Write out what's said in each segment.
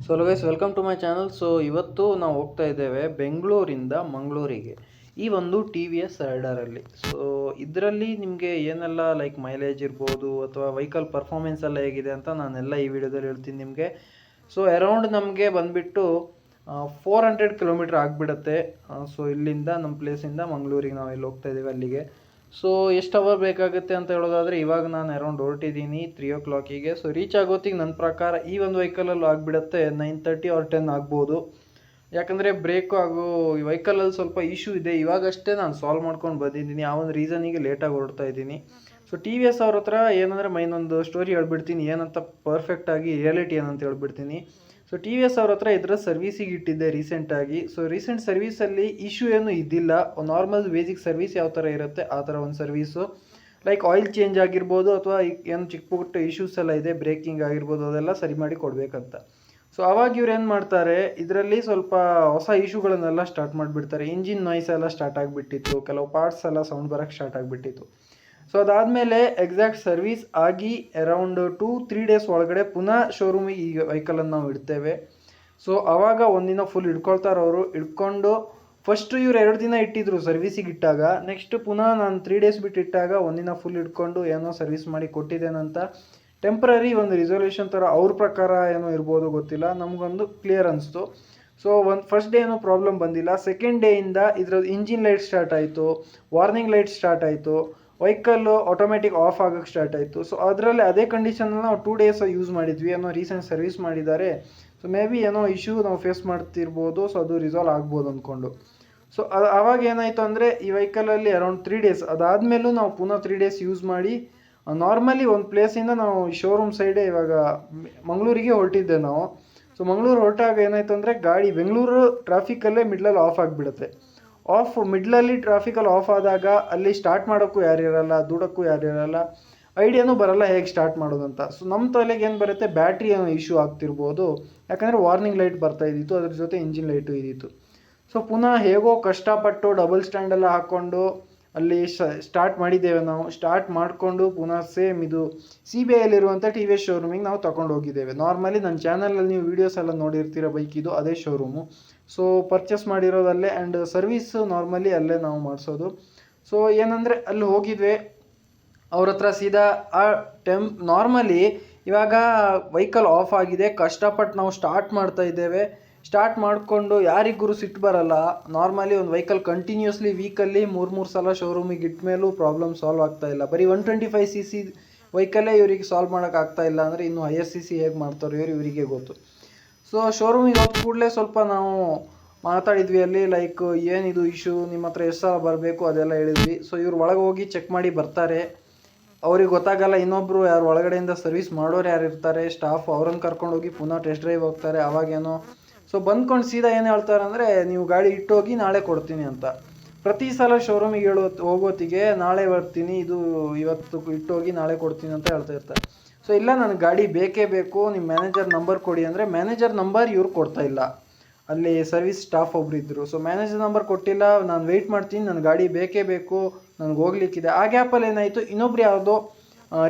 So hello guys, welcome to my channel. So ಇವತ್ತು ನಾವು ಹೋಗ್ತಾ ಇದ್ದೇವೆ ಬೆಂಗಳೂರಿಂದ ಮಂಗಳೂರಿಗೆ ಈ ಒಂದು ಟಿ ವಿ ಎಸ್ ರೈಡರಲ್ಲಿ. ಸೊ ಇದರಲ್ಲಿ ನಿಮಗೆ ಏನೆಲ್ಲ ಲೈಕ್ ಮೈಲೇಜ್ ಇರ್ಬೋದು ಅಥವಾ ವೆಹಿಕಲ್ ಪರ್ಫಾರ್ಮೆನ್ಸ್ ಎಲ್ಲ ಹೇಗಿದೆ ಅಂತ ನಾನೆಲ್ಲ ಈ ವಿಡಿಯೋದಲ್ಲಿ ಹೇಳ್ತೀನಿ ನಿಮಗೆ. ಸೊ ಅರೌಂಡ್ ನಮಗೆ ಬಂದುಬಿಟ್ಟು 400 ಕಿಲೋಮೀಟ್ರ್ ಆಗಿಬಿಡುತ್ತೆ. ಸೊ ಇಲ್ಲಿಂದ ನಮ್ಮ ಪ್ಲೇಸಿಂದ ಮಂಗಳೂರಿಗೆ ನಾವು ಎಲ್ಲಿ ಹೋಗ್ತಾ ಇದ್ದೀವಿ ಅಲ್ಲಿಗೆ. ಸೊ ಎಷ್ಟು ಅವರ್ ಬೇಕಾಗುತ್ತೆ ಅಂತ ಹೇಳೋದಾದರೆ, ಇವಾಗ ನಾನು ಅರೌಂಡ್ ಹೊರಟಿದ್ದೀನಿ 3 o'clock. ಸೊ ರೀಚ್ ಆಗೋತ್ತಿಗೆ ನನ್ನ ಪ್ರಕಾರ ಈ ಒಂದು ವೆಹಿಕಲಲ್ಲಿ ಆಗಿಬಿಡುತ್ತೆ 9:30 or 10 ಆಗ್ಬೋದು. ಯಾಕಂದರೆ ಬ್ರೇಕು ಹಾಗೂ ಈ ವೆಹಿಕಲಲ್ಲಿ ಸ್ವಲ್ಪ ಇಶ್ಯೂ ಇದೆ. ಇವಾಗಷ್ಟೇ ನಾನು ಸಾಲ್ವ್ ಮಾಡ್ಕೊಂಡು ಬಂದಿದ್ದೀನಿ. ಆ ಒಂದು ರೀಸನಿಗೆ ಲೇಟಾಗಿ ಹೊರಡ್ತಾ ಇದ್ದೀನಿ. ಸೊ ಟಿ ವಿ ಎಸ್ ಅವ್ರ ಹತ್ರ ಏನಂದರೆ ಮೈನೊಂದು ಸ್ಟೋರಿ ಹೇಳ್ಬಿಡ್ತೀನಿ, ಏನಂತ ಪರ್ಫೆಕ್ಟಾಗಿ ರಿಯಾಲಿಟಿ ಏನಂತ ಹೇಳ್ಬಿಡ್ತೀನಿ. ಸೊ ಟಿ ವಿ ಎಸ್ ಅವ್ರ ಹತ್ರ ಇದರ ಸರ್ವೀಸಿಗೆ ಇಟ್ಟಿದ್ದೆ ರೀಸೆಂಟಾಗಿ. ಸೊ ರೀಸೆಂಟ್ ಸರ್ವೀಸಲ್ಲಿ ಇಶ್ಯೂ ಏನೂ ಇದ್ದಿಲ್ಲ. ನಾರ್ಮಲ್ ಬೇಸಿಕ್ ಸರ್ವೀಸ್ ಯಾವ ಥರ ಇರುತ್ತೆ ಆ ಥರ ಒಂದು ಸರ್ವೀಸು. ಲೈಕ್ ಆಯಿಲ್ ಚೇಂಜ್ ಆಗಿರ್ಬೋದು ಅಥವಾ ಏನು ಚಿಕ್ಕ ಪುಟ್ಟ ಇಶ್ಯೂಸ್ ಎಲ್ಲ ಇದೆ, ಬ್ರೇಕಿಂಗ್ ಆಗಿರ್ಬೋದು, ಅದೆಲ್ಲ ಸರಿ ಮಾಡಿ ಕೊಡಬೇಕಂತ. ಸೊ ಆವಾಗ ಇವ್ರು ಏನು ಮಾಡ್ತಾರೆ, ಇದರಲ್ಲಿ ಸ್ವಲ್ಪ ಹೊಸ ಇಶ್ಯೂಗಳನ್ನೆಲ್ಲ ಸ್ಟಾರ್ಟ್ ಮಾಡಿಬಿಡ್ತಾರೆ. ಇಂಜಿನ್ ನಾಯ್ಸ್ ಎಲ್ಲ ಸ್ಟಾರ್ಟ್ ಆಗಿಬಿಟ್ಟಿತ್ತು, ಕೆಲವು ಪಾರ್ಟ್ಸ್ ಎಲ್ಲ ಸೌಂಡ್ ಬರೋಕ್ಕೆ ಸ್ಟಾರ್ಟ್ ಆಗಿಬಿಟ್ಟಿತ್ತು. ಸೊ ಅದಾದಮೇಲೆ ಎಕ್ಸಾಕ್ಟ್ ಸರ್ವೀಸ್ ಆಗಿ ಅರೌಂಡ್ 2-3 ಡೇಸ್ ಒಳಗಡೆ ಪುನಃ ಶೋರೂಮಿಗೆ ಈ ವೆಹಿಕಲನ್ನು ನಾವು ಇಡ್ತೇವೆ. ಸೊ ಆವಾಗ ಒಂದಿನ ಫುಲ್ ಇಟ್ಕೊಳ್ತಾರೆ ಅವರು. ಇಟ್ಕೊಂಡು ಫಸ್ಟು ಇವ್ರು 2 ದಿನ ಇಟ್ಟಿದ್ರು ಸರ್ವೀಸಿಗೆ ಇಟ್ಟಾಗ. ನೆಕ್ಸ್ಟ್ ಪುನಃ ನಾನು 3 ಡೇಸ್ ಬಿಟ್ಟು ಇಟ್ಟಾಗ ಒಂದಿನ ಫುಲ್ ಇಟ್ಕೊಂಡು ಏನೋ ಸರ್ವೀಸ್ ಮಾಡಿ ಕೊಟ್ಟಿದ್ದೇನಂತ ಟೆಂಪ್ರರಿ ಒಂದು ರಿಸೊಲ್ಯೂಷನ್ ಥರ ಅವ್ರ ಪ್ರಕಾರ ಏನೋ ಇರ್ಬೋದು, ಗೊತ್ತಿಲ್ಲ. ನಮಗೊಂದು ಕ್ಲಿಯರ್ ಅನಿಸ್ತು. ಸೊ ಫಸ್ಟ್ ಡೇ ಏನೋ ಪ್ರಾಬ್ಲಮ್ ಬಂದಿಲ್ಲ. ಸೆಕೆಂಡ್ ಡೇಯಿಂದ ಇದ್ರದ್ದು ಇಂಜಿನ್ ಲೈಟ್ ಸ್ಟಾರ್ಟ್ ಆಯಿತು, ವಾರ್ನಿಂಗ್ ಲೈಟ್ ಸ್ಟಾರ್ಟ್ ಆಯಿತು, ವೆಹಿಕಲ್ಲು ಆಟೋಮೆಟಿಕ್ ಆಫ್ ಆಗೋಕ್ಕೆ ಸ್ಟಾರ್ಟ್ ಆಯಿತು. ಸೊ ಅದರಲ್ಲಿ ಅದೇ ಕಂಡೀಷನಲ್ಲಿ ನಾವು 2 ಡೇಸ್ ಯೂಸ್ ಮಾಡಿದ್ವಿ. ಏನೋ ರೀಸೆಂಟ್ ಸರ್ವೀಸ್ ಮಾಡಿದ್ದಾರೆ. ಸೊ ಮೇ ಬಿ ಏನೋ ಇಶ್ಯೂ ನಾವು ಫೇಸ್ ಮಾಡ್ತಿರ್ಬೋದು. ಸೊ ಅದು ರಿಸಾಲ್ವ್ ಆಗ್ಬೋದು ಅಂದ್ಕೊಂಡು. ಸೊ ಆವಾಗ ಏನಾಯಿತು ಅಂದರೆ, ಈ ವೆಹಿಕಲಲ್ಲಿ ಅರೌಂಡ್ 3 ಡೇಸ್ ಅದಾದಮೇಲೂ ನಾವು ಪುನಃ 3 ಡೇಸ್ ಯೂಸ್ ಮಾಡಿ ನಾರ್ಮಲಿ ಒಂದು ಪ್ಲೇಸಿಂದ ನಾವು ಶೋರೂಮ್ ಸೈಡೇ ಇವಾಗ ಮಂಗಳೂರಿಗೆ ಹೊರಟಿದ್ದೆ ನಾವು. ಸೊ ಮಂಗಳೂರು ಹೊರಟಾಗ ಏನಾಯಿತು ಅಂದರೆ, ಗಾಡಿ ಬೆಂಗಳೂರು ಟ್ರಾಫಿಕಲ್ಲೇ ಮಿಡ್ಲಲ್ಲಿ ಆಫ್ ಆಗಿಬಿಡುತ್ತೆ. ಮಿಡ್ಲಲ್ಲಿ ಟ್ರಾಫಿಕಲ್ಲಿ ಆಫ್ ಆದಾಗ ಅಲ್ಲಿ ಸ್ಟಾರ್ಟ್ ಮಾಡೋಕ್ಕೂ ಯಾರಿರಲ್ಲ, ದೂಡೋಕ್ಕೂ ಯಾರಿರಲ್ಲ, ಐಡಿಯಾನೂ ಬರಲ್ಲ ಹೇಗೆ ಸ್ಟಾರ್ಟ್ ಮಾಡೋದಂತ. ಸೊ ನಮ್ಮ ತಲೆಗೆ ಏನು ಬರುತ್ತೆ, ಬ್ಯಾಟ್ರಿ ಏನೋ ಇಶ್ಯೂ ಆಗ್ತಿರ್ಬೋದು. ಯಾಕಂದರೆ ವಾರ್ನಿಂಗ್ ಲೈಟ್ ಬರ್ತಾ ಇದ್ದಿತ್ತು, ಅದ್ರ ಜೊತೆ ಇಂಜಿನ್ ಲೈಟು ಇದ್ದಿತ್ತು. ಸೊ ಪುನಃ ಹೇಗೋ ಕಷ್ಟಪಟ್ಟು ಡಬಲ್ ಸ್ಟ್ಯಾಂಡೆಲ್ಲ ಹಾಕ್ಕೊಂಡು ಅಲ್ಲಿ ಸ್ಟಾರ್ಟ್ ಮಾಡಿದ್ದೇವೆ ನಾವು. ಸ್ಟಾರ್ಟ್ ಮಾಡಿಕೊಂಡು ಪುನಃ ಸೇಮ್ ಇದು CBIಯಲ್ಲಿರುವಂಥ ಟಿ ವಿ ಎಸ್ ಶೋರೂಮಿಗೆ ನಾವು ತಗೊಂಡು ಹೋಗಿದ್ದೇವೆ. ನಾರ್ಮಲಿ ನನ್ನ ಚಾನಲಲ್ಲಿ ನೀವು ವೀಡಿಯೋಸ್ ಎಲ್ಲ ನೋಡಿರ್ತೀರ, ಬೈಕ್ ಇದು ಅದೇ ಶೋರೂಮು. ಸೊ ಪರ್ಚೇಸ್ ಮಾಡಿರೋದಲ್ಲೇ ಆ್ಯಂಡ್ ಸರ್ವೀಸು ನಾರ್ಮಲಿ ಅಲ್ಲೇ ನಾವು ಮಾಡಿಸೋದು. ಸೊ ಏನಂದರೆ ಅಲ್ಲಿ ಹೋಗಿದ್ವಿ ಅವ್ರ ಹತ್ರ ಸೀದಾ ನಾರ್ಮಲಿ ಇವಾಗ ವೆಹಿಕಲ್ ಆಫ್ ಆಗಿದೆ, ಕಷ್ಟಪಟ್ಟು ನಾವು ಸ್ಟಾರ್ಟ್ ಮಾಡ್ತಾ ಇದ್ದೇವೆ. ಸ್ಟಾರ್ಟ್ ಮಾಡಿಕೊಂಡು ಯಾರಿಗೂ ಸಿಟ್ಟು ಬರಲ್ಲ. ನಾರ್ಮಲಿ ಒಂದು ವೆಹಿಕಲ್ ಕಂಟಿನ್ಯೂಸ್ಲಿ ವೀಕಲ್ಲಿ 3 ಸಲ ಶೋರೂಮಿಗೆ ಇಟ್ಟ ಮೇಲೂ ಪ್ರಾಬ್ಲಮ್ ಸಾಲ್ವ್ ಆಗ್ತಾ ಇಲ್ಲ. ಬರೀ 125cc ವೆಹಿಕಲ್ಲೇ ಇವರಿಗೆ ಸಾಲ್ವ್ ಮಾಡೋಕ್ಕಾಗ್ತಾ ಇಲ್ಲ ಅಂದರೆ ಇನ್ನು ಹೈಯರ್ CC ಹೇಗೆ ಮಾಡ್ತಾರೆ ಇವರಿಗೆ ಗೊತ್ತು. ಸೊ ಶೋರೂಮಿಗೆ ಹೋದ ಕೂಡಲೇ ಸ್ವಲ್ಪ ನಾವು ಮಾತಾಡಿದ್ವಿ ಅಲ್ಲಿ, ಲೈಕ್ ಏನಿದು ಇಶ್ಯೂ, ನಿಮ್ಮ ಹತ್ರ ಎಷ್ಟು ಸಲ ಬರಬೇಕು ಅದೆಲ್ಲ ಹೇಳಿದ್ವಿ. ಸೊ ಇವ್ರು ಒಳಗೆ ಹೋಗಿ ಚೆಕ್ ಮಾಡಿ ಬರ್ತಾರೆ. ಅವ್ರಿಗೆ ಗೊತ್ತಾಗಲ್ಲ, ಇನ್ನೊಬ್ಬರು ಯಾರು ಒಳಗಡೆಯಿಂದ ಸರ್ವಿಸ್ ಮಾಡೋರು ಯಾರು ಇರ್ತಾರೆ ಸ್ಟಾಫ್, ಅವ್ರನ್ನ ಕರ್ಕೊಂಡೋಗಿ ಪುನಃ ಟೆಸ್ಟ್ ಡ್ರೈವ್ ಹೋಗ್ತಾರೆ. ಅವಾಗೇನೋ ಸೊ ಬಂದ್ಕೊಂಡು ಸೀದಾ ಏನು ಹೇಳ್ತಾರೆ ಅಂದರೆ, ನೀವು ಗಾಡಿ ಇಟ್ಟೋಗಿ ನಾಳೆ ಕೊಡ್ತೀನಿ ಅಂತ. ಪ್ರತಿ ಸಲ ಶೋರೂಮಿಗೆ ಹೋಗೋತ್ತಿಗೆ ನಾಳೆ ಬರ್ತೀನಿ, ಇದು ಇವತ್ತು ಇಟ್ಟೋಗಿ ನಾಳೆ ಕೊಡ್ತೀನಿ ಅಂತ ಹೇಳ್ತಾ ಇರ್ತಾರೆ. ಸೊ ಇಲ್ಲ, ನನಗೆ ಗಾಡಿ ಬೇಕೇ ಬೇಕು, ನಿಮ್ಮ ಮ್ಯಾನೇಜರ್ ನಂಬರ್ ಕೊಡಿ ಅಂದರೆ ಮ್ಯಾನೇಜರ್ ನಂಬರ್ ಇವ್ರು ಕೊಡ್ತಾ ಇಲ್ಲ. ಅಲ್ಲಿ ಸರ್ವಿಸ್ ಸ್ಟಾಫ್ ಒಬ್ರು ಇದ್ದರು. ಸೊ ಮ್ಯಾನೇಜರ್ ನಂಬರ್ ಕೊಟ್ಟಿಲ್ಲ, ನಾನು ವೆಯ್ಟ್ ಮಾಡ್ತೀನಿ, ನನ್ನ ಗಾಡಿ ಬೇಕೇ ಬೇಕು, ನನಗೆ ಹೋಗ್ಲಿಕ್ಕಿದೆ. ಆ ಗ್ಯಾಪಲ್ಲಿ ಏನಾಯಿತು, ಇನ್ನೊಬ್ರು ಯಾವುದೋ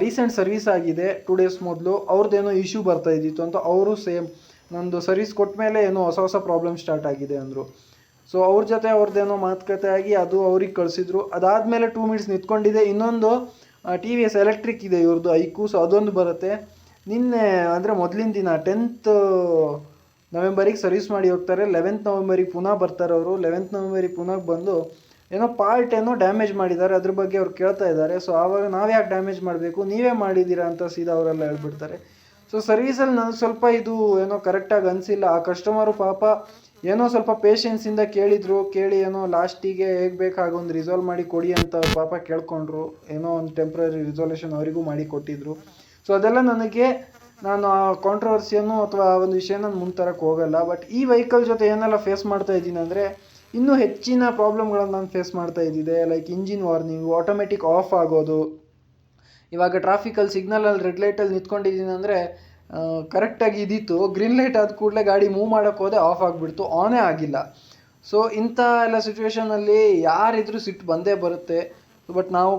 ರೀಸೆಂಟ್ ಸರ್ವಿಸ್ ಆಗಿದೆ 2 ಡೇಸ್ ಮೊದಲು, ಅವ್ರದ್ದೇನೋ ಇಶ್ಯೂ ಬರ್ತಾ ಇದ್ದಿತ್ತು ಅಂತ ಅವರು ಸೇಮ್ ನಂದು ಸರ್ವಿಸ್ ಕೊಟ್ಟ ಮೇಲೆ ಏನೋ ಹೊಸ ಪ್ರಾಬ್ಲಮ್ ಸ್ಟಾರ್ಟ್ ಆಗಿದೆ ಅಂದರು. ಸೊ ಅವ್ರ ಜೊತೆ ಅವ್ರದ್ದೇನೋ ಮಾತುಕತೆ ಆಗಿ ಅದು ಅವ್ರಿಗೆ ಕಳಿಸಿದ್ರು. ಅದಾದಮೇಲೆ 2 ಮಿನಿಟ್ಸ್ ನಿಂತ್ಕೊಂಡಿದೆ. ಇನ್ನೊಂದು ಟಿ ವಿ ಎಸ್ ಎಲೆಕ್ಟ್ರಿಕ್ ಇದೆ ಇವ್ರದ್ದು ಐಕು. ಸೊ ಅದೊಂದು ಬರುತ್ತೆ. ನಿನ್ನೆ ಅಂದರೆ ಮೊದಲಿನ ದಿನ 10th ನವೆಂಬರಿಗೆ ಸರ್ವಿಸ್ ಮಾಡಿ ಹೋಗ್ತಾರೆ. 11th ನವೆಂಬರಿಗೆ ಪುನಃ ಬರ್ತಾರೆ ಅವರು. 11th ನವೆಂಬರಿಗೆ ಪುನಃ ಬಂದು ಏನೋ ಪಾರ್ಟ್ ಏನೋ ಡ್ಯಾಮೇಜ್ ಮಾಡಿದ್ದಾರೆ, ಅದ್ರ ಬಗ್ಗೆ ಅವ್ರು ಕೇಳ್ತಾ ಇದ್ದಾರೆ. ಸೊ ಆವಾಗ ನಾವು ಯಾಕೆ ಡ್ಯಾಮೇಜ್ ಮಾಡಬೇಕು, ನೀವೇ ಮಾಡಿದ್ದೀರಾ ಅಂತ ಸೀದಾ ಅವರೆಲ್ಲ ಹೇಳ್ಬಿಡ್ತಾರೆ. ಸೊ ಸರ್ವೀಸಲ್ಲಿ ನನಗೆ ಸ್ವಲ್ಪ ಇದು ಏನೋ ಕರೆಕ್ಟಾಗಿ ಅನಿಸಿಲ್ಲ. ಆ ಕಸ್ಟಮರು ಪಾಪ ಏನೋ ಸ್ವಲ್ಪ ಪೇಷನ್ಸಿಂದ ಕೇಳಿ ಏನೋ ಲಾಸ್ಟಿಗೆ ಹೇಗೆ ಬೇಕಾಗ ಒಂದು ರಿಸಾಲ್ವ್ ಮಾಡಿ ಕೊಡಿ ಅಂತ ಪಾಪ ಕೇಳ್ಕೊಂಡ್ರು. ಏನೋ ಒಂದು ಟೆಂಪ್ರರಿ ರಿಸಾಲ್ಯೂಷನ್ ಅವರಿಗೂ ಮಾಡಿ ಕೊಟ್ಟಿದ್ರು. ಸೊ ಅದೆಲ್ಲ ನಾನು ಆ ಕಾಂಟ್ರವರ್ಸಿಯನ್ನು ಅಥವಾ ಆ ಒಂದು ವಿಷಯ ನಾನು ಮುಂತರಕ್ಕೆ ಹೋಗಲ್ಲ. ಬಟ್ ಈ ವೆಹಿಕಲ್ ಜೊತೆ ಏನೆಲ್ಲ ಫೇಸ್ ಮಾಡ್ತಾ ಇದ್ದೀನಿ ಅಂದರೆ, ಇನ್ನೂ ಹೆಚ್ಚಿನ ಪ್ರಾಬ್ಲಮ್ಗಳನ್ನು ನಾನು ಫೇಸ್ ಮಾಡ್ತಾ ಇದ್ದಿದ್ದೆ. Like engine warning, automatic of ಆಗೋದು. ಇವಾಗ ಟ್ರಾಫಿಕಲ್ಲಿ ಸಿಗ್ನಲಲ್ಲಿ ರೆಡ್ ಲೈಟಲ್ಲಿ ನಿಂತ್ಕೊಂಡಿದ್ದೀನಿ ಅಂದರೆ ಕರೆಕ್ಟಾಗಿ ಇದ್ದಿತ್ತು, ಗ್ರೀನ್ ಲೈಟ್ ಆದ ಕೂಡಲೇ ಗಾಡಿ ಮೂವ್ ಮಾಡೋಕ್ಕೆ ಹೋದೆ, ಆಫ್ ಆಗಿಬಿಡ್ತು, ಆನೇ ಆಗಿಲ್ಲ. ಸೊ ಇಂಥ ಎಲ್ಲ ಸಿಚುವೇಷನಲ್ಲಿ ಯಾರಿದ್ರೂ ಸಿಟ್ಟು ಬಂದೇ ಬರುತ್ತೆ. ಬಟ್ ನಾವು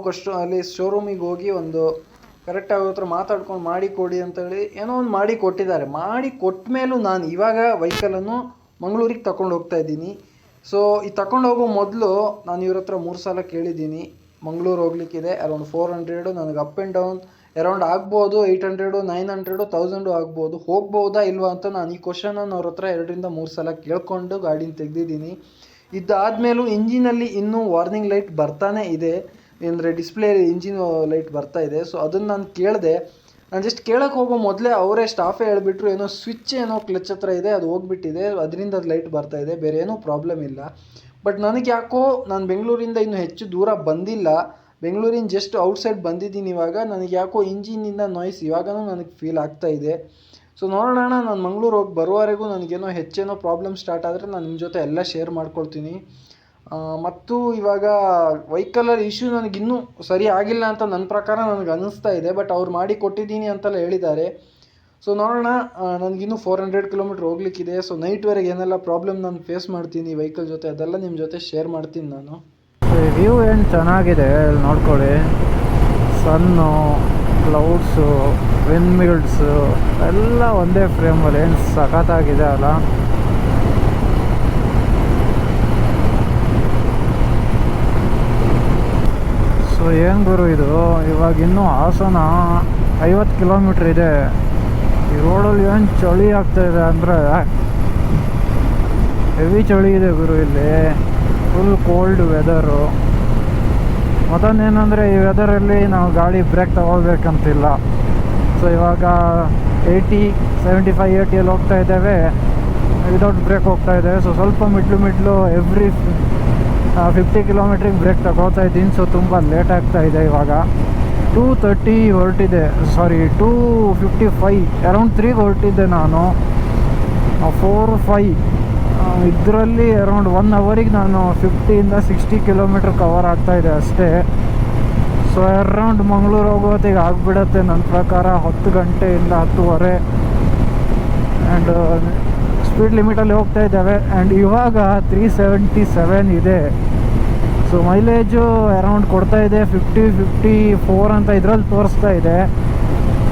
ಅಲ್ಲಿ ಶೋರೂಮಿಗೆ ಹೋಗಿ ಒಂದು ಕರೆಕ್ಟಾಗಿ ಅವ್ರ ಹತ್ರ ಮಾತಾಡ್ಕೊಂಡು ಮಾಡಿ ಕೊಡಿ ಅಂತೇಳಿ ಏನೋ ಒಂದು ಮಾಡಿ ಕೊಟ್ಟಿದ್ದಾರೆ. ಮಾಡಿ ಕೊಟ್ಟ ಮೇಲೂ ನಾನು ಇವಾಗ ವೆಹಿಕಲನ್ನು ಮಂಗಳೂರಿಗೆ ತಗೊಂಡು ಹೋಗ್ತಾ ಇದ್ದೀನಿ. ಸೊ ಈ ತಗೊಂಡು ಹೋಗೋ ಮೊದಲು ನಾನು ಇವ್ರ ಹತ್ರ 3 ಸಲ ಕೇಳಿದ್ದೀನಿ. ಮಂಗಳೂರು ಹೋಗ್ಲಿಕ್ಕಿದೆ, ಅರೌಂಡ್ 400 ನನಗೆ ಅಪ್ ಆ್ಯಂಡ್ ಡೌನ್ ಅರೌಂಡ್ ಆಗ್ಬೋದು, 800 900 1000 ಆಗ್ಬೋದು, ಹೋಗ್ಬೋದಾ ಇಲ್ವಾ ಅಂತ ನಾನು ಈ ಕ್ವಶನನ್ನು ಅವ್ರ ಹತ್ರ 2ರಿಂದ 3 ಸಲ ಕೇಳ್ಕೊಂಡು ಗಾಡಿನ ತೆಗೆದಿದ್ದೀನಿ. ಇದಾದಮೇಲೂ ಇಂಜಿನಲ್ಲಿ ಇನ್ನೂ ವಾರ್ನಿಂಗ್ ಲೈಟ್ ಬರ್ತಾನೆ ಇದೆ, ಅಂದರೆ ಡಿಸ್ಪ್ಲೇ ಇಂಜಿನ್ ಲೈಟ್ ಬರ್ತಾ ಇದೆ. ಸೊ ಅದನ್ನು ನಾನು ಕೇಳಿದೆ. ನಾನು ಜಸ್ಟ್ ಕೇಳಕ್ಕೆ ಹೋಗೋ ಮೊದಲೇ ಅವರೇ ಸ್ಟಾಫೇ ಹೇಳಿಬಿಟ್ರು, ಏನೋ ಸ್ವಿಚ್ ಏನೋ ಕ್ಲಚ್ ಹತ್ರ ಇದೆ, ಅದು ಹೋಗ್ಬಿಟ್ಟಿದೆ, ಅದರಿಂದ ಅದು ಲೈಟ್ ಬರ್ತಾ ಇದೆ, ಬೇರೆ ಏನೂ ಪ್ರಾಬ್ಲಮ್ ಇಲ್ಲ. ಬಟ್ ನನಗೆ ಯಾಕೋ ನಾನು ಬೆಂಗಳೂರಿಂದ ಇನ್ನೂ ಹೆಚ್ಚು ದೂರ ಬಂದಿಲ್ಲ, ಬೆಂಗಳೂರಿನ ಜಸ್ಟ್ ಔಟ್ಸೈಡ್ ಬಂದಿದ್ದೀನಿ ಇವಾಗ. ನನಗೆ ಯಾಕೋ ಇಂಜಿನಿಂದ ನಾಯ್ಸ್ ಇವಾಗನೂ ನನಗೆ ಫೀಲ್ ಆಗ್ತಾ ಇದೆ. ಸೊ ನೋಡೋಣ, ನಾನು ಮಂಗಳೂರು ಹೋಗಿ ಬರುವವರೆಗೂ ನನಗೇನೋ ಹೆಚ್ಚೇನೋ ಪ್ರಾಬ್ಲಮ್ ಸ್ಟಾರ್ಟ್ ಆದರೆ ನಾನು ನಿಮ್ಮ ಜೊತೆ ಎಲ್ಲ ಶೇರ್ ಮಾಡ್ಕೊಳ್ತೀನಿ. ಮತ್ತು ಇವಾಗ ವೆಹಿಕಲಲ್ಲಿ ಇಶ್ಯೂ ನನಗಿನ್ನೂ ಸರಿ ಆಗಿಲ್ಲ ಅಂತ ನನ್ನ ಪ್ರಕಾರ ನನಗೆ ಅನ್ನಿಸ್ತಾ ಇದೆ. ಬಟ್ ಅವ್ರು ಮಾಡಿ ಕೊಟ್ಟಿದ್ದೀನಿ ಅಂತೆಲ್ಲ ಹೇಳಿದ್ದಾರೆ. ಸೊ ನೋಡೋಣ, ನನಗಿನ್ನೂ 400 ಕಿಲೋಮೀಟ್ರ್ ಹೋಗ್ಲಿಕ್ಕಿದೆ. ಸೊ ನೈಟ್ವರೆಗೆ ಏನೆಲ್ಲ ಪ್ರಾಬ್ಲಮ್ ನಾನು ಫೇಸ್ ಮಾಡ್ತೀನಿ ವೆಹಿಕಲ್ ಜೊತೆ ಅದೆಲ್ಲ ನಿಮ್ಮ ಜೊತೆ ಶೇರ್ ಮಾಡ್ತೀನಿ ನಾನು. ವ್ಯೂ ಏನು ಚೆನ್ನಾಗಿದೆ ಇಲ್ಲಿ ನೋಡ್ಕೊಳ್ಳಿ. ಸನ್ನು, ಕ್ಲೌಡ್ಸು, ವಿಂಡ್ ಮಿಲ್ಸು ಎಲ್ಲ ಒಂದೇ ಫ್ರೇಮಲ್ಲಿ ಏನು ಸಖತ್ತಾಗಿದೆ ಅಲ್ಲ. ಸೊ ಏನು ಗುರು ಇದು, ಇವಾಗ ಇನ್ನೂ ಹಾಸನ 50 ಕಿಲೋಮೀಟ್ರ್ ಇದೆ. ಈ ರೋಡಲ್ಲಿ ಏನು ಚಳಿ ಆಗ್ತಾಯಿದೆ ಅಂದರೆ ಹೆವಿ ಚಳಿ ಇದೆ ಗುರು. ಇಲ್ಲಿ ಫುಲ್ ಕೋಲ್ಡ್ ವೆದರು. ಮತ್ತೊಂದೇನೆಂದರೆ ಈ ವೆದರಲ್ಲಿ ನಾವು ಗಾಡಿ ಬ್ರೇಕ್ ತಗೋಬೇಕಂತಿಲ್ಲ. ಸೊ ಇವಾಗ 80 75 80 ಹೋಗ್ತಾ ಇದ್ದೇವೆ, ವಿದೌಟ್ ಬ್ರೇಕ್ ಹೋಗ್ತಾ ಇದ್ದೇವೆ. ಸೊ ಸ್ವಲ್ಪ ಮಿಡ್ಲು ಎವ್ರಿ 50 ಕಿಲೋಮೀಟ್ರಿಗೆ ಬ್ರೇಕ್ ತಗೋತಾ ಇದ್ದೀನಿ. ಸೊ ತುಂಬ ಲೇಟ್ ಆಗ್ತಾ ಇದೆ. ಇವಾಗ 2:30 ಹೊರಟಿದೆ, ಸಾರಿ 2:55 ಅರೌಂಡ್ 3ಗೆ ಹೊರಟಿದ್ದೆ ನಾನು. 4-5 ಇದರಲ್ಲಿ ಅರೌಂಡ್ 1 ಅವರಿಗೆ ನಾನು 50ಇಂದ 60 ಕಿಲೋಮೀಟ್ರ್ ಕವರ್ ಆಗ್ತಾಯಿದೆ ಅಷ್ಟೇ. ಸೊ ಅರೌಂಡ್ ಮಂಗಳೂರು ಹೋಗೋತ್ತಿಗೆ ಆಗಿಬಿಡತ್ತೆ ನನ್ನ ಪ್ರಕಾರ 10 ಗಂಟೆಯಿಂದ 10:30. ಆ್ಯಂಡ್ ಸ್ಪೀಡ್ ಲಿಮಿಟಲ್ಲಿ ಹೋಗ್ತಾ ಇದ್ದಾವೆ. ಆ್ಯಂಡ್ ಇವಾಗ 377 ಇದೆ. ಸೊ ಮೈಲೇಜು ಅರೌಂಡ್ ಕೊಡ್ತಾ ಇದೆ 50-54 ಅಂತ ಇದರಲ್ಲಿ ತೋರಿಸ್ತಾ ಇದೆ.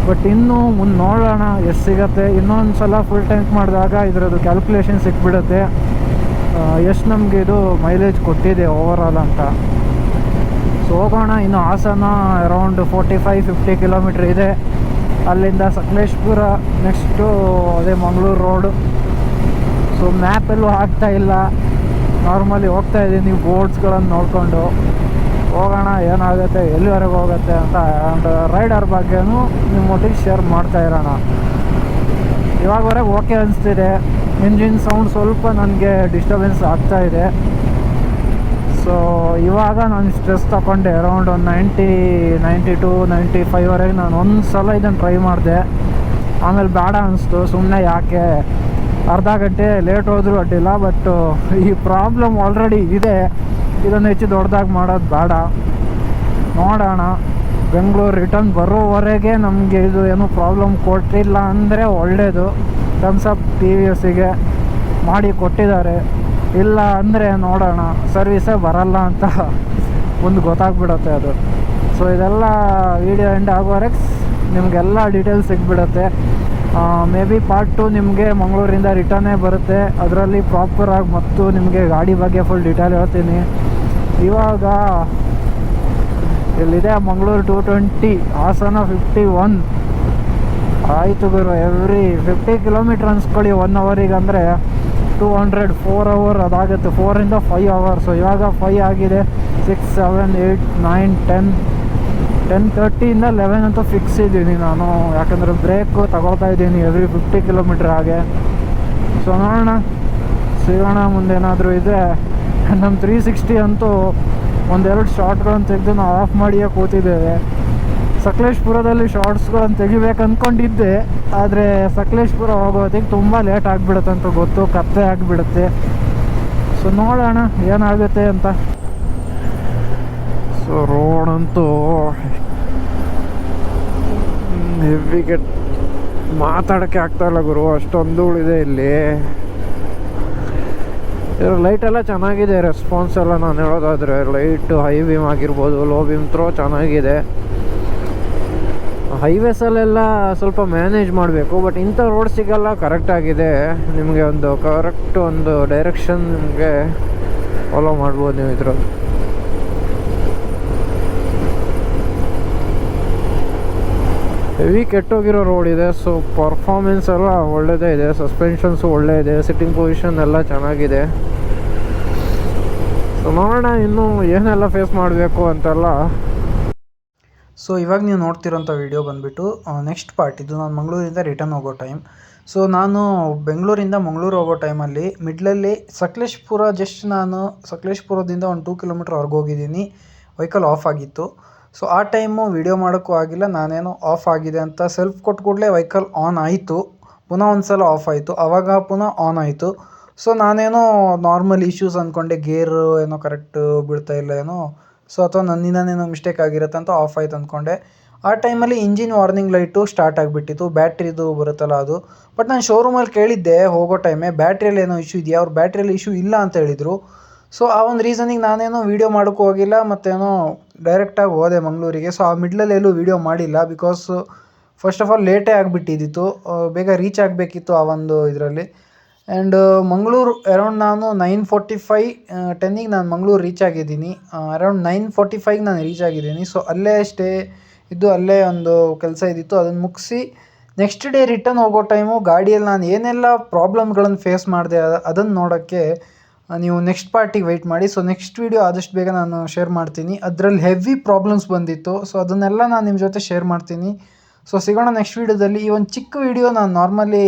ಬಟ್ ಇನ್ನೂ ಮುಂದೆ ನೋಡೋಣ ಎಷ್ಟು ಸಿಗುತ್ತೆ. ಇನ್ನೊಂದು ಸಲ ಫುಲ್ ಟ್ಯಾಂಕ್ ಮಾಡಿದಾಗ ಇದರದ್ದು ಕ್ಯಾಲ್ಕುಲೇಷನ್ ಸಿಕ್ಬಿಡುತ್ತೆ, ಎಷ್ಟು ನಮಗೆ ಇದು ಮೈಲೇಜ್ ಕೊಟ್ಟಿದೆ ಓವರಾಲ್ ಅಂತ. ಸೊ ಹೋಗೋಣ. ಇನ್ನು ಹಾಸನ ಅರೌಂಡ್ 45-50 ಕಿಲೋಮೀಟ್ರ್ ಇದೆ. ಅಲ್ಲಿಂದ ಸಕಲೇಶ್ಪುರ, ನೆಕ್ಸ್ಟು ಅದೇ ಮಂಗಳೂರು ರೋಡು. ಸೊ ಮ್ಯಾಪಲ್ಲೂ ಆಗ್ತಾ ಇಲ್ಲ, ನಾರ್ಮಲಿ ಹೋಗ್ತಾ ಇದ್ದೀನಿ ಬೋರ್ಡ್ಸ್ಗಳನ್ನು ನೋಡಿಕೊಂಡು. ಹೋಗೋಣ ಏನಾಗುತ್ತೆ, ಎಲ್ಲಿವರೆಗೆ ಹೋಗುತ್ತೆ ಅಂತ. ಆ್ಯಂಡ್ ರೈಡರ್ ಬಗ್ಗೆನೂ ನಿಮ್ಮೊಟ್ಟಿಗೆ ಶೇರ್ ಮಾಡ್ತಾ ಇರೋಣ. ಇವಾಗವರೆಗೆ ಓಕೆ ಅನಿಸ್ತಿದೆ. ಇಂಜಿನ್ ಸೌಂಡ್ ಸ್ವಲ್ಪ ನನಗೆ ಡಿಸ್ಟರ್ಬೆನ್ಸ್ ಆಗ್ತಾ ಇದೆ. ಸೊ ಇವಾಗ ನಾನು ಸ್ಟ್ರೆಸ್ ತಗೊಂಡೆ ಅರೌಂಡ್ ಒಂದು 90, 92, 95ವರೆಗೆ ನಾನು ಒಂದು ಸಲ ಇದನ್ನು ಟ್ರೈ ಮಾಡಿದೆ. ಆಮೇಲೆ ಬೇಡ ಅನಿಸ್ತು, ಸುಮ್ಮನೆ ಯಾಕೆ ಅರ್ಧ ಗಂಟೆ ಲೇಟ್ ಹೋದರೂ ಅಡ್ಡಿಲ್ಲ. ಬಟ್ ಈ ಪ್ರಾಬ್ಲಮ್ ಆಲ್ರೆಡಿ ಇದೆ, ಇದನ್ನು ಹೆಚ್ಚು ದೊಡ್ಡದಾಗಿ ಮಾಡೋದು ಬೇಡ. ನೋಡೋಣ, ಬೆಂಗಳೂರು ರಿಟರ್ನ್ ಬರೋವರೆಗೆ ನಮಗೆ ಇದು ಏನೂ ಪ್ರಾಬ್ಲಮ್ ಕೊಟ್ಟಿಲ್ಲ ಅಂದರೆ ಒಳ್ಳೆಯದು. ಥಮ್ಸಪ್ TVSಗೆ ಮಾಡಿ ಕೊಟ್ಟಿದ್ದಾರೆ. ಇಲ್ಲ ಅಂದರೆ ನೋಡೋಣ, ಸರ್ವಿಸೇ ಬರಲ್ಲ ಅಂತ ಮುಂದೆ ಗೊತ್ತಾಗ್ಬಿಡುತ್ತೆ ಅದು. ಸೊ ಇದೆಲ್ಲ ವೀಡಿಯೋ ಎಂಡ್ ಆಗೋವರೆಗೆ ನಿಮಗೆಲ್ಲ ಡೀಟೇಲ್ಸ್ ಸಿಗ್ಬಿಡುತ್ತೆ. ಮೇ ಬಿ ಪಾರ್ಟ್ 2 ನಿಮಗೆ ಮಂಗಳೂರಿಂದ ರಿಟರ್ನೇ ಬರುತ್ತೆ. ಅದರಲ್ಲಿ ಪ್ರಾಪರಾಗಿ ಮತ್ತು ನಿಮಗೆ ಗಾಡಿ ಬಗ್ಗೆ ಫುಲ್ ಡೀಟೇಲ್ ಹೇಳ್ತೀನಿ. ಇವಾಗ ಇಲ್ಲಿದೆ ಮಂಗಳೂರು 220, ಹಾಸನ 51. ಆಯಿತು ಗುರು, ಎವ್ರಿ 50 ಕಿಲೋಮೀಟ್ರ್ ಅನ್ಸ್ಕೊಳ್ಳಿ 1 ಅವರಿಗೆ ಅಂದರೆ 200, 4 ಅವರ್ ಅದಾಗುತ್ತೆ. 4ರಿಂದ 5 ಅವರ್ಸು. ಇವಾಗ 5 ಆಗಿದೆ. 6, 7, 8, 9, 10, 10:30ಇಂದ 11 ಅಂತೂ ಫಿಕ್ಸ್ ಇದ್ದೀನಿ ನಾನು, ಯಾಕಂದರೆ ಬ್ರೇಕು ತಗೋತಾ ಇದ್ದೀನಿ ಎವ್ರಿ 50 ಕಿಲೋಮೀಟ್ರ್ ಹಾಗೆ. ಸೊ ನೋಡೋಣ, ಸಿಗೋಣ ಮುಂದೇನಾದರೂ ಇದ್ದರೆ. ನಮ್ಮ 360 ಅಂತೂ ಒಂದೆರಡು ಶಾರ್ಟ್ಗಳನ್ನು ತೆಗೆದು ನಾವು ಆಫ್ ಮಾಡಿಯೇ ಕೂತಿದ್ದೇವೆ. ಸಕಲೇಶ್ಪುರದಲ್ಲಿ ಶಾರ್ಟ್ಸ್ಗಳನ್ನು ತೆಗಿಬೇಕು ಅಂದ್ಕೊಂಡಿದ್ದೆ, ಆದರೆ ಸಕಲೇಶ್ಪುರ ಹೋಗೋದಕ್ಕೆ ತುಂಬ ಲೇಟ್ ಆಗಿಬಿಡುತ್ತೆ ಅಂತ ಗೊತ್ತು, ಕತ್ತೆ ಆಗಿಬಿಡುತ್ತೆ. ಸೊ ನೋಡೋಣ ಏನಾಗುತ್ತೆ ಅಂತ. ಸೊ ರೋಡಂತೂ ಹೆವಿಗೆ ಮಾತಾಡೋಕ್ಕೆ ಆಗ್ತಾಯಿಲ್ಲ ಗುರು, ಅಷ್ಟೊಂದು ಉಳಿದೆ ಇಲ್ಲಿ. ಲೈಟೆಲ್ಲ ಚೆನ್ನಾಗಿದೆ, ರೆಸ್ಪಾನ್ಸ್ ಎಲ್ಲ ನಾನು ಹೇಳೋದಾದರೆ ಲೈಟ್ ಹೈ ಬೀಮ್ ಆಗಿರ್ಬೋದು, ಲೋ ಬೀಮ್ ಥ್ರೋ ಚೆನ್ನಾಗಿದೆ. ಹೈವೇಸಲ್ಲೆಲ್ಲ ಸ್ವಲ್ಪ ಮ್ಯಾನೇಜ್ ಮಾಡಬೇಕು, ಬಟ್ ಇಂಥ ರೋಡ್ ಸಿಗಲ್ಲ ಕರೆಕ್ಟಾಗಿದೆ. ನಿಮಗೆ ಒಂದು ಕರೆಕ್ಟ್ ಒಂದು ಡೈರೆಕ್ಷನ್ ನಿಮಗೆ ಫಾಲೋ ಮಾಡ್ಬೋದು ನೀವು ಇದರಲ್ಲಿ. ಹೆವಿ ಕೆಟ್ಟೋಗಿರೋ ರೋಡ್ ಇದೆ. ಸೊ ಪರ್ಫಾರ್ಮೆನ್ಸ್ ಎಲ್ಲ ಒಳ್ಳೆಯದೇ ಇದೆ, ಸಸ್ಪೆನ್ಷನ್ಸು ಒಳ್ಳೆ ಇದೆ, ಸಿಟ್ಟಿಂಗ್ ಪೊಸಿಷನ್ ಎಲ್ಲ ಚೆನ್ನಾಗಿದೆ. ಸೊ ನೋಡೋಣ ಇನ್ನೂ ಏನೆಲ್ಲ ಫೇಸ್ ಮಾಡಬೇಕು ಅಂತೆಲ್ಲ. ಸೊ ಇವಾಗ ನೀವು ನೋಡ್ತಿರೋಂಥ ವಿಡಿಯೋ ಬಂದುಬಿಟ್ಟು ನೆಕ್ಸ್ಟ್ ಪಾರ್ಟ್. ಇದು ನಾನು ಮಂಗಳೂರಿಂದ ರಿಟರ್ನ್ ಹೋಗೋ ಟೈಮ್. ಸೊ ನಾನು ಬೆಂಗಳೂರಿಂದ ಮಂಗಳೂರು ಹೋಗೋ ಟೈಮಲ್ಲಿ ಮಿಡ್ಲಲ್ಲಿ ಸಕಲೇಶ್ಪುರದಿಂದ ಒಂದು 2 ಕಿಲೋಮೀಟ್ರ್ ಹೊರಗೆ ಹೋಗಿದ್ದೀನಿ. ವೆಹಿಕಲ್ ಆಫ್ ಆಗಿತ್ತು. ಸೊ ಆ ಟೈಮು ವಿಡಿಯೋ ಮಾಡೋಕ್ಕೂ ಆಗಿಲ್ಲ. ನಾನೇನೋ ಆಫ್ ಆಗಿದೆ ಅಂತ ಸೆಲ್ಫ್ ಕೊಟ್ಟು ಕೂಡಲೇ ವೆಹಿಕಲ್ ಆನ್ ಆಯಿತು. ಪುನಃ ಒಂದು ಸಲ ಆಫ್ ಆಯಿತು, ಆವಾಗ ಪುನಃ ಆನ್ ಆಯಿತು. ಸೊ ನಾನೇನೋ ನಾರ್ಮಲ್ ಇಶ್ಯೂಸ್ ಅಂದ್ಕೊಂಡೆ, ಗೇರು ಏನೋ ಕರೆಕ್ಟ್ ಬೀಳ್ತಾ ಇಲ್ಲ ಏನೋ, ಸೊ ಅಥವಾ ನನ್ನಿಂದನೇನೋ ಮಿಸ್ಟೇಕ್ ಆಗಿರುತ್ತೆ ಅಂತ ಆಫ್ ಆಯ್ತು ಅಂದ್ಕೊಂಡೆ. ಆ ಟೈಮಲ್ಲಿ ಇಂಜಿನ್ ವಾರ್ನಿಂಗ್ ಲೈಟು ಸ್ಟಾರ್ಟ್ ಆಗಿಬಿಟ್ಟಿತ್ತು, ಬ್ಯಾಟ್ರಿದು ಬರುತ್ತಲ್ಲ ಅದು. ಬಟ್ ನಾನು ಶೋರೂಮಲ್ಲಿ ಕೇಳಿದ್ದೆ ಹೋಗೋ ಟೈಮೇ, ಬ್ಯಾಟ್ರಿಯಲ್ಲಿ ಏನೋ ಇಶ್ಯೂ ಇದೆಯಾ? ಅವ್ರು ಬ್ಯಾಟ್ರಿಯಲ್ಲಿ ಇಶ್ಯೂ ಇಲ್ಲ ಅಂತ ಹೇಳಿದರು. ಸೊ ಆ ಒಂದು ರೀಸನಿಗೆ ನಾನೇನೋ ವೀಡಿಯೋ ಮಾಡೋಕ್ಕೂ ಹೋಗಿಲ್ಲ, ಮತ್ತೇನೋ ಡೈರೆಕ್ಟಾಗಿ ಹೋದೆ ಮಂಗಳೂರಿಗೆ. ಸೊ ಆ ಮಿಡ್ಲಲ್ಲಿ ಎಲ್ಲೂ ವೀಡಿಯೋ ಮಾಡಿಲ್ಲ, ಬಿಕಾಸ್ ಫಸ್ಟ್ ಆಫ್ ಆಲ್ ಲೇಟೇ ಆಗಿಬಿಟ್ಟಿದ್ದಿತ್ತು, ಬೇಗ ರೀಚ್ ಆಗಬೇಕಿತ್ತು ಆ ಒಂದು ಇದರಲ್ಲಿ. ಆ್ಯಂಡ್ ಮಂಗಳೂರು ಅರೌಂಡ್ ನಾನು 9:45 ನಾನು ಮಂಗಳೂರು ರೀಚ್ ಆಗಿದ್ದೀನಿ. ಅರೌಂಡ್ 9:45 ನಾನು ರೀಚ್ ಆಗಿದ್ದೀನಿ. ಸೊ ಅಲ್ಲೇ ಸ್ಟೇ ಇದ್ದು ಅಲ್ಲೇ ಒಂದು ಕೆಲಸ ಇದ್ದಿತ್ತು, ಅದನ್ನು ಮುಗಿಸಿ ನೆಕ್ಸ್ಟ್ ಡೇ ರಿಟರ್ನ್ ಹೋಗೋ ಟೈಮು ಗಾಡಿಯಲ್ಲಿ ನಾನು ಏನೆಲ್ಲ ಪ್ರಾಬ್ಲಮ್ಗಳನ್ನು ಫೇಸ್ ಮಾಡಿದೆ ಅದನ್ನು ನೋಡೋಕ್ಕೆ ನೀವು ನೆಕ್ಸ್ಟ್ ಪಾರ್ಟಿಗೆ ವೆಯ್ಟ್ ಮಾಡಿ. ಸೊ ನೆಕ್ಸ್ಟ್ ವೀಡಿಯೋ ಆದಷ್ಟು ಬೇಗ ನಾನು ಶೇರ್ ಮಾಡ್ತೀನಿ. ಅದರಲ್ಲಿ ಹೆವಿ ಪ್ರಾಬ್ಲಮ್ಸ್ ಬಂದಿತ್ತು, ಸೊ ಅದನ್ನೆಲ್ಲ ನಾನು ನಿಮ್ಮ ಜೊತೆ ಶೇರ್ ಮಾಡ್ತೀನಿ. ಸೊ ಸಿಗೋಣ ನೆಕ್ಸ್ಟ್ ವೀಡಿಯೋದಲ್ಲಿ. ಈ ಒಂದು ಚಿಕ್ಕ ವೀಡಿಯೋ ನಾನು ನಾರ್ಮಲಿ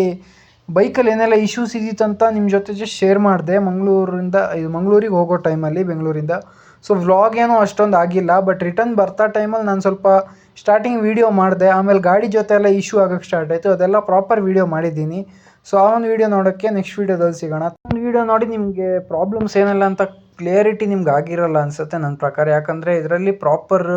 ಬೈಕಲ್ಲಿ ಏನೆಲ್ಲ ಇಶ್ಯೂಸ್ ಇದ್ದಿತ್ತಂತ ನಿಮ್ಮ ಜೊತೆ ಜಸ್ಟ್ ಶೇರ್ ಮಾಡಿದೆ ಮಂಗಳೂರಿಗೆ ಹೋಗೋ ಟೈಮಲ್ಲಿ ಬೆಂಗಳೂರಿಂದ. ಸೊ ವ್ಲಾಗ್ ಏನೂ ಅಷ್ಟೊಂದು ಆಗಿಲ್ಲ, ಬಟ್ ರಿಟರ್ನ್ ಬರ್ತಾ ಟೈಮಲ್ಲಿ ನಾನು ಸ್ವಲ್ಪ ಸ್ಟಾರ್ಟಿಂಗ್ ವೀಡಿಯೋ ಮಾಡಿದೆ, ಆಮೇಲೆ ಗಾಡಿ ಜೊತೆ ಎಲ್ಲ ಇಶ್ಯೂ ಆಗೋಕ್ಕೆ ಸ್ಟಾರ್ಟ್ ಆಯಿತು. ಅದೆಲ್ಲ ಪ್ರಾಪರ್ ವೀಡಿಯೋ ಮಾಡಿದ್ದೀನಿ. ಸೊ ಆ ಒಂದು ವೀಡಿಯೋ ನೋಡೋಕ್ಕೆ ನೆಕ್ಸ್ಟ್ ವೀಡಿಯೋದಲ್ಲಿ ಸಿಗೋಣ. ಒಂದು ವೀಡಿಯೋ ನೋಡಿ ನಿಮಗೆ ಪ್ರಾಬ್ಲಮ್ಸ್ ಏನೆಲ್ಲ ಅಂತ ಕ್ಲಿಯರಿಟಿ ನಿಮ್ಗೆ ಆಗಿರಲ್ಲ ಅನಿಸುತ್ತೆ ನನ್ನ ಪ್ರಕಾರ. ಯಾಕಂದರೆ ಇದರಲ್ಲಿ ಪ್ರಾಪರ್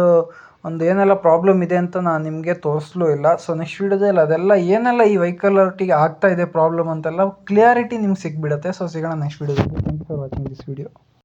ಒಂದು ಏನೆಲ್ಲ ಪ್ರಾಬ್ಲಮ್ ಇದೆ ಅಂತ ನಾನು ನಿಮಗೆ ತೋರಿಸ್ಲೂ ಇಲ್ಲ. ಸೊ ನೆಕ್ಸ್ಟ್ ವೀಡಿಯೋದಲ್ಲಿ ಅದೆಲ್ಲ ಏನೆಲ್ಲ ಈ ವೆಹಿಕಲ್ಟಿಗೆ ಆಗ್ತಾ ಇದೆ ಪ್ರಾಬ್ಲಮ್ ಅಂತೆಲ್ಲ ಕ್ಲಿಯರಿಟಿ ನಿಮ್ಗೆ ಸಿಕ್ಬಿಡುತ್ತೆ. ಸೊ ಸಿಗೋಣ ನೆಕ್ಸ್ಟ್ ವೀಡಿಯೋದಲ್ಲಿ. Thank you for watching this video.